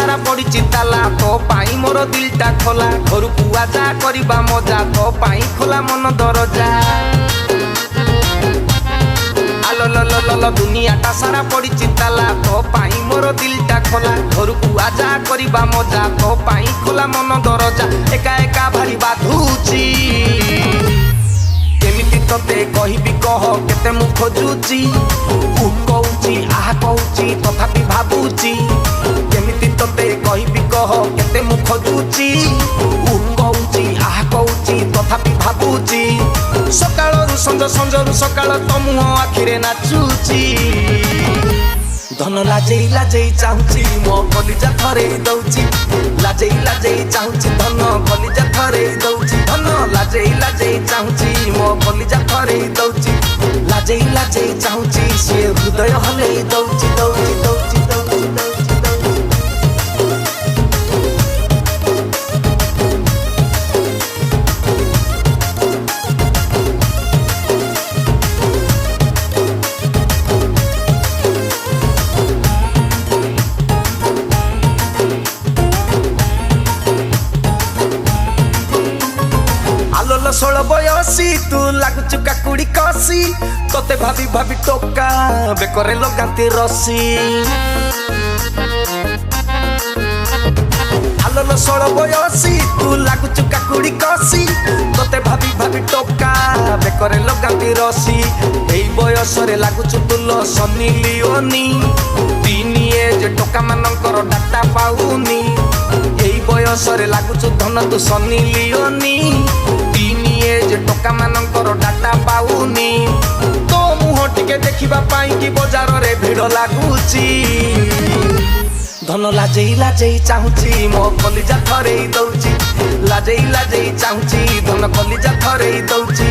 सारा पड़ी ताला तो पाई मोर दिलटा खोला घर को आजा करबा मजा तो पाई खोला मन दरजा आलो दुनियाटा सारा पड़ी ताला तो पाई मोर दिलटा खोला घर को आजा करबा मजा तो पाई खोला मन दरजा एका एका भारी बाधुची केमिति तते कहिबी कह केते मु खोजुची कहूची आहा कहूची तथापि भाबुची केमिति तते कहिबी कह केते मु खोजुची कहूची आहा कहूची तथापि भाबुची सकाळरू संज संजरू सकाळ तो मुह आखिरे नाचुची धन लाजेई लाजेई चाहूची मो कलिजा थरे दउची लाजेई लाजेई चाहूची धन कलिजा थरे दउची धन लाजेई लाजेई चाहूची मो कलिजा थरे दउची लाजेई लाजेई चाहूची से हृदय हले दउची दउची दउची दउची दउची षोल बयसी तू लागुचु काकुड़ी कसी तोते भाभी भाभी टोका बेकरे लगाती रसी आलो 16 बयसी तू लागुचु काकुड़ी कसी तोते भाभी भाभी टोका बेकरे लगाती रसी एई बयस रे लागुचु तुलो सनी लियोनी तीनी एज टोका मानकर डाटा पाउनी एई बयस रे लागुचु धन तू सनी लियोनी एज टोका मानकर डाटा पाउनी तो मुह टिके देखिबा पाई कि बाजार रे भीड़ लागुची धन लाजेई लाजेई चाहूची मो कलिजा थरे दउची लाजेई लाजेई चाहूची धन कलिजा थरे दउची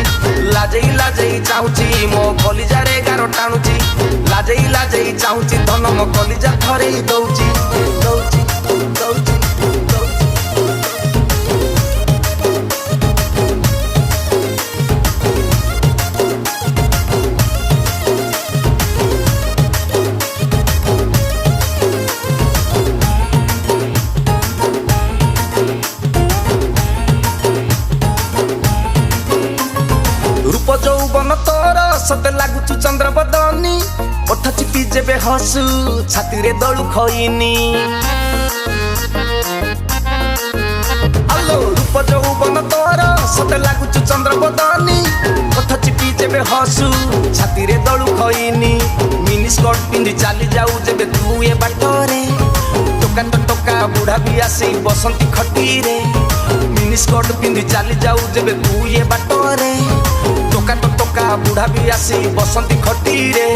लाजेई लाजेई चाहूची मो कलिजा रे गारो टाणुची लाजेई लाजेई चाहूची धन मो कलिजा थरे दउची दउची दउची जौवन तोर सते लागुचु चंद्र बदनी ओठ चिपी जेबे हसु छाती रे दळु खइनी आलो रूप जौवन तोर सते लागुचु चंद्र बदनी ओठ चिपी जेबे हसु छाती रे दळु खइनी मिनी स्कर्ट पिंदी चाली जाऊ जेबे तू ए बाटरे टोका तो टोका बुढ़ा भी आसी बसंती खटी रे मिनी स्कर्ट पिंदी चाली जाऊ जेबे तू ए बाटरे टोका तो टोका बुढ़ा भी आसी बसंती खटी रे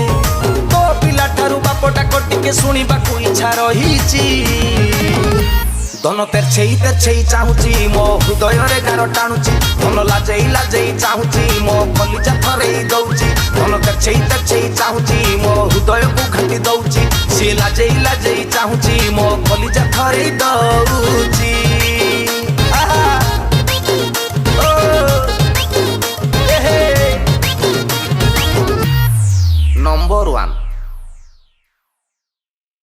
तो पिला ठारू बापटा कटी के सुनिबा को इच्छा रहीची धन तेरछेई चाहूची मो हृदय रे गार टाणुची धन लाजेई लाजेई चाहूची मो कलिजा थरे दउची धन तेरछेई चाहूची मो हृदय को घाटी दउची से लाजेई लाजेई चाहूची मो कलिजा थरे दउची नंबर 1